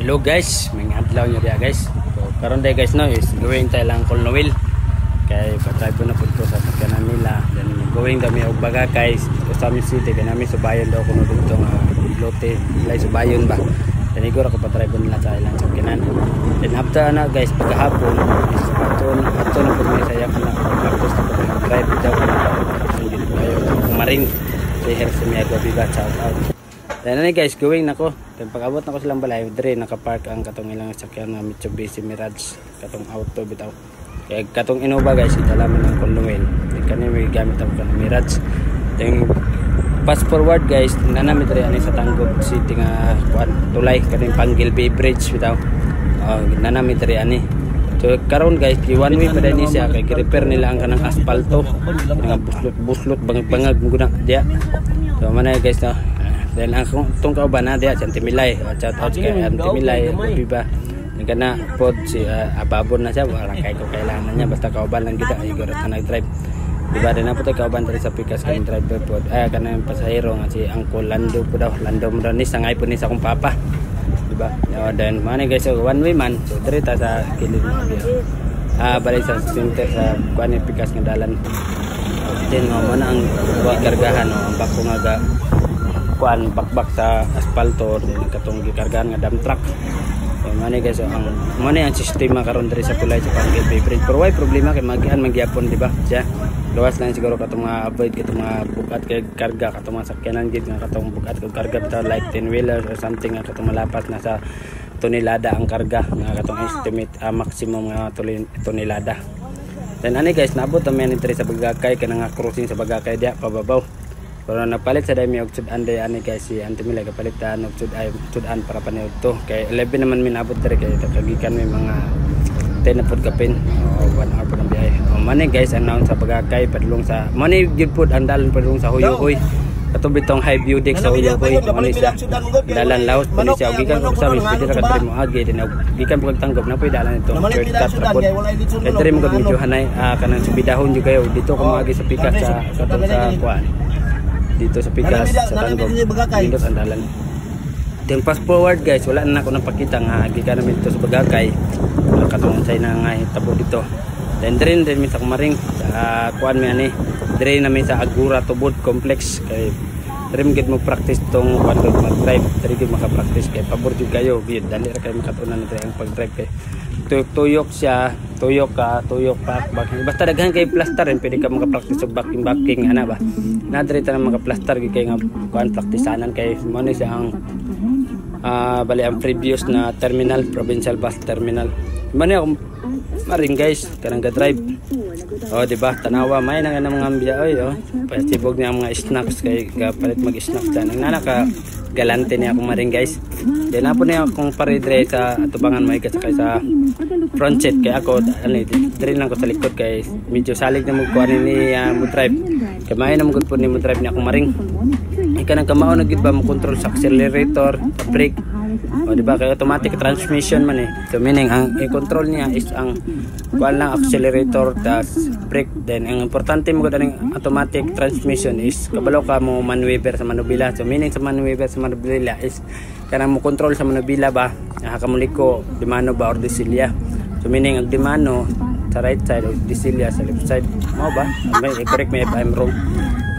Hello guys, may adlaw nyo diya guys. So karon day guys no is going tayo lang Colonel. Kay patry ko na pud ko sa sakyanan nila. Then going kami og Bagakay sa Amin City kay namin subayon daw kuno dito nga lote, lay subayon ba. Then igor ako patry ko nila sa ilang sakyanan. Then after na guys pagkahapon is aton na pud may saya ko na practice na pud drive daw. Kumaring si Herse Miago Viva shout out. Then na guys, going nako. Then pag-abot nako silang balay, dire naka-park ang katong ilang sakyan na Mitsubishi Mirage, katong auto bitaw. Kaya katong Innova guys, italaman ng Colonel. Then kani may gamit ako kanang Mirage. Then fast forward guys, nanami dire ani sa Tanggol City nga tulay kaning Panggil Bay Bridge bitaw. Nanami dire ani. So karon guys, one way pa din siya kay repair nila ang kanang aspalto. Nga buslot bangag-bangag guna dia. So manay guys na. Then ang tong kauban na dia Antimilay, shout out kay Antimilay Viva. Kana pod si ababon na siya, wala kay ko kailangan niya basta kauban lang kita igor na nag-drive. Diba din na po tayo kauban diri sa pikas kay driver pod. Kana yung pasahero nga si Uncle Lando po daw, Lando mo daw ni sangay po ni sa akong papa. Diba? Then money guys, so one way man. So diri ta sa kilid mo dia. Balik sa center sa kuan pikas nga dalan. Then mo na ang kargahan ang bako nga kuan bakbak sa aspalto din katong gikargahan nga dump truck. So mani guys ang mani ang sistema karon diri sa tulay sa Panggil Bay Bridge. Pero why problema kay magian magyapon di ba? Siya luwas lang siguro katong mga avoid katong mga bukat kay karga katong mga sakyanan gid nga katong bukat kay karga bitaw like 10 wheeler or something nga katong malapas na sa tonelada ang karga nga katong estimate maximum nga tonelada. Then ani guys naabot namin diri sa Bagakay kanang crossing sa Bagakay dia pababaw. Pero napalit sa dami og sudan day ani guys si Antimilay kapalitan og sudan para paniud to kay 11 naman minabot diri kay kagikan may mga 10 na pud kapin o 1 hour pud ang biyahe. Mani guys announce sa Bagakay padulong sa mani gid pud ang dalan padulong sa Huyoy. Katong bitong high view deck sa Huyoy mani sa dalan laos pud siya og gikan sa mi pwede ra ka diri mo agi din og gikan pud tanggap na pud dalan ito shortcut ra pud. Kay diri mo gud medyo hanay kanang subidahon jud kayo dito ko moagi sa pikas sa katong sa kuan dito sa pikas sa Tanggol dito ang dalan. Then fast forward guys, wala na ako napakita nga gikan namin dito sa Bagakay katong say na nga hitabo dito. Then din mi sa Kumaring sa kuan mi ani dire namin sa Agura Tubod Complex kay dire gid mo practice tong kuan mag-drive dire gid maka-practice kay pabor jud kayo gid dali ra kay makatunan dire ang pag-drive kay tuyok siya tuyok pa basta daghan kay plaster pwede ka maka-practice og backing ana ba na dire ta maka-plaster gid kay nga kuan praktisanan kay mo ni siya ang bali ang previous na terminal provincial bus terminal man ako maring guys kanang ga-drive di ba tanawa may nang mga ambiya oy pasibog niya mga snacks kay palit mag-snacks dan ang naka galante niya akong maring guys. Then apo niya akong paridre sa atubangan mo kasakay sa front seat kay ako dire lang ko sa likod kay medyo salig na mo kuan ni mo drive kay may na mo gud pud ni mo drive niya akong maring kanang kamao na gid ba mo control sa accelerator sa brake di ba kay automatic transmission man so meaning ang i-control niya is ang kuan lang accelerator tas brake. Then ang importante mo gud ang automatic transmission is kabalo ka mo maneuver sa manubila so meaning sa maneuver sa manubila is kanang mo control sa manubila ba kamuliko dimano ba or disilya so meaning ang dimano sa right side o disilya sa left side mo ba may correct me if I'm wrong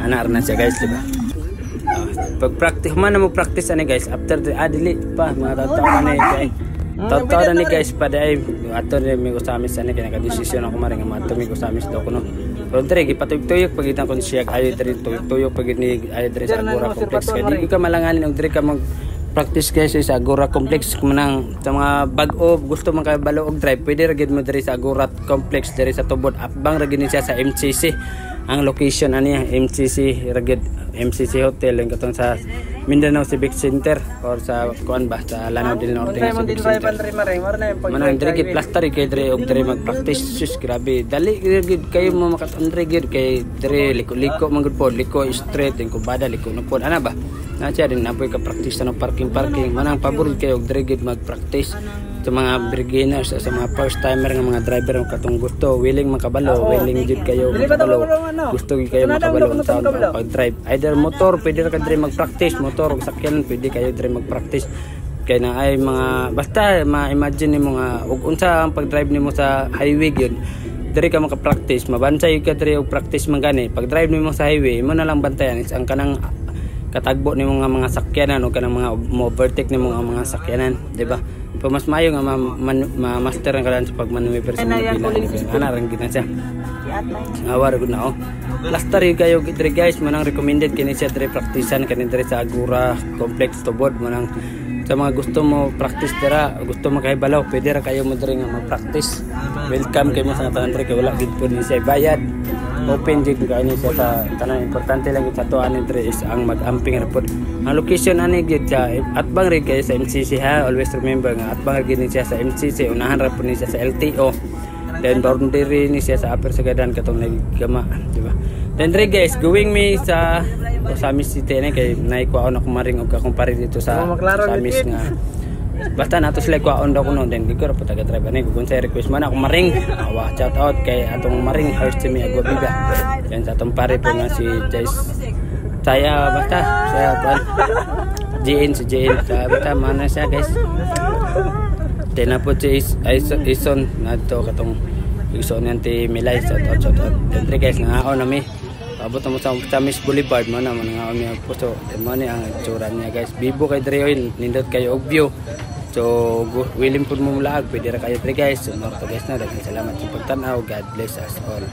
ana na siya guys di ba. Pag practice man mo practice ani guys after the dili pa mga taon ani kay taon ni guys pa dai ato ni mi usamis ani kay naka-desisyon ako maring ato mi usamis daw kuno pero dire gipatuyok pagitan kon siya ayo dire tuyok pagit ni ayo dire sa Agora Complex kay di ka malanganin og dire ka mag practice guys sa Agora Complex kumanang sa mga bag-o gusto man kay balo og drive pwede ra gid mo dire sa Agora Complex dire sa Tubod abang ra gid siya sa MCC ang location ani MCC ragid MCC Hotel ang katong sa Mindanao Civic Center or sa kuan ba sa Lanao del Norte Civic Center. Manang dire gid plaster kay dire og dire mag-practice sus grabe dali gid kayo mo makatandre gid kay dire liko-liko man gud pod liko straight and kubada liko na pod ana ba na siya din napoy ka practice sa parking manang pabor kayo og dire gid mag-practice sa mga beginners sa mga first timer nga mga driver katong gusto willing makabalo willing jud kayo makabalo gusto gyud kayo makabalo sa pag-drive either motor pwede ra ka dire mag-practice motor o sakyanan pwede kayo dire mag-practice kay na ay mga basta ma-imagine nimo nga ug unsa ang pag-drive nimo sa highway gyud diri ka maka-practice mabansay ka diri og practice man gani pag drive nimo sa highway mo na lang bantayan is ang kanang katagbo nimo nga mga sakyanan o kanang mga overtake nimo nga mga sakyanan di ba pa mas maayo nga ma-master ang kalan sa pagmanuver sa mga pila ana rang gina siya awar gud na last rin kayo diri guys manang recommended kini siya diri practicean kani diri sa Agora Complex Tubod manang sa mga gusto mo practice dira gusto mo kay balaw pwede ra kayo mo diri nga mag-practice welcome kay mo sa tanan diri kay wala gid pud ni siya bayad open jig kayo siya sa tanan importante lang sa tuan diri is ang mag-amping ra pud ang location ani gid siya atbang rin kayo sa MCC ha always remember nga atbang gid ni siya sa MCC unahan ra pud ni siya sa LTO then boundary ni siya sa Upper Sagadan katong nagkama di ba then dre guys going me sa Osamis City na kay naikwaon ako maring og akong pare dito sa Osamis nga basta nato sila kwaon daw kuno then gigor pa taga drive ani kung sa request man ako maring awa shout out kay atong maring host mi Agua Viva then sa atong pare po nga si Jace saya basta saya pan JN si JN basta mana siya guys then po si Ison nato katong Ison nanti Milay shout out then guys nga na mi abot mo sa Tamis Boulevard mo na nga kami ang puso then mo ni ang itsura niya guys bibo kay dre oil nindot kayo og view so willing pud mo mulag pwede ra kayo dre guys so guys na daghang salamat sa pagtan-aw God bless us all.